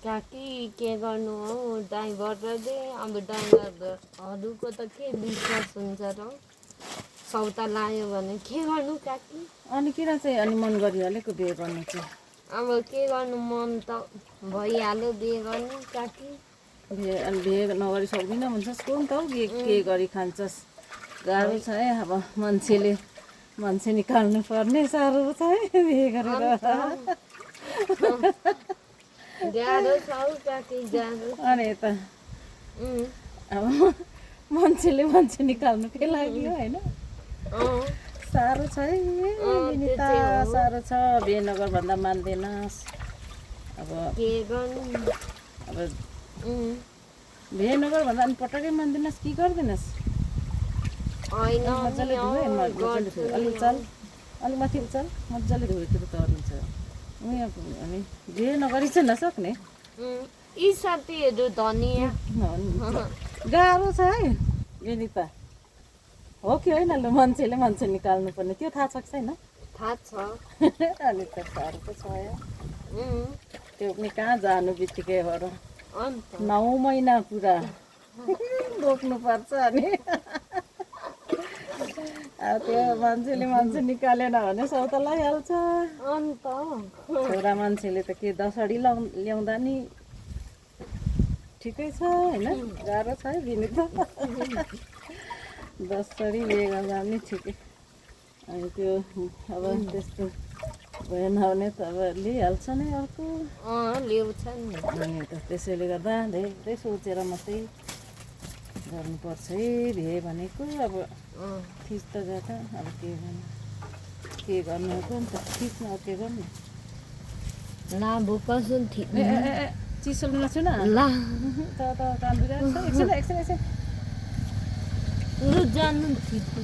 काकी के गर्नु हौ ड्राइभरले अब ड्राइभरहरूको त के विश्वास हुन्छ र सौता लायो भने के गर्नु काकी अनि किन चाहिँ अनि मन गरिहालेको बिहे गर्नु चाहिँ अब के गर्नु मन त भइहाल्यो बिहे गर्नु काकी अनि बिहे नगरी सक्दिनँ भन्छस् कोनि त हौ के गरी खान्छस् गाह्रो छ है अब मान्छे निकाल्नु पर्ने साह्रो छ है बिहे गरेर गाह्रो छ हौ काकी गाह्रो अनि यता अब मान्छे निकाल्नुकै लागि होइन साह्रो छ है विनिता साह्रो छ बिहे नगर भन्दा मान्दैनस् अब के गर्नु अब बिहे नगर भन्दा अनि पटक्कै मान्दैनस् कि गर्दैनस् होइन मजाले धुए अलिक चल अलिक माथि चल मजाले धुएतिर त अरून्छ अनि बिहे नगरी चाहिँ नसक्ने यी साथीहरू धनिया गाह्रो छ है विनिता हो कि होइन ल मान्छे निकाल्नु पर्ने त्यो थाहा छ कि छैन थाहा छ अनि त साह्रो त छ त्यो पनि कहाँ जानु बित्तिकै हो र 9 महिना पुरा बोक्नुपर्छ अनि त्यो मान्छे निकालेन भने सौता लगाइहाल्छ अन्त छोरा मान्छेले त के दसडी ल्याउँदा नि ठिकै छ होइन गाह्रो छ है विनिता दसडी बिहे गर्दा पनि ठिकै अनि त्यो अब त्यस्तो भएन भने त अब लिइहाल्छ नै अर्को ल्याउँछ नि अनि त त्यसैले गर्दा धेरै सोचेर मात्रै गर्नुपर्छ है बिहे भनेको अब थिच त जाँदा अब के गर्नु हो नि त थिच्न के गर्नु ला भोकसुन थिच्नु चिसो नछु न ला त कान्दुरा एकछिन लु जानु थिच्नु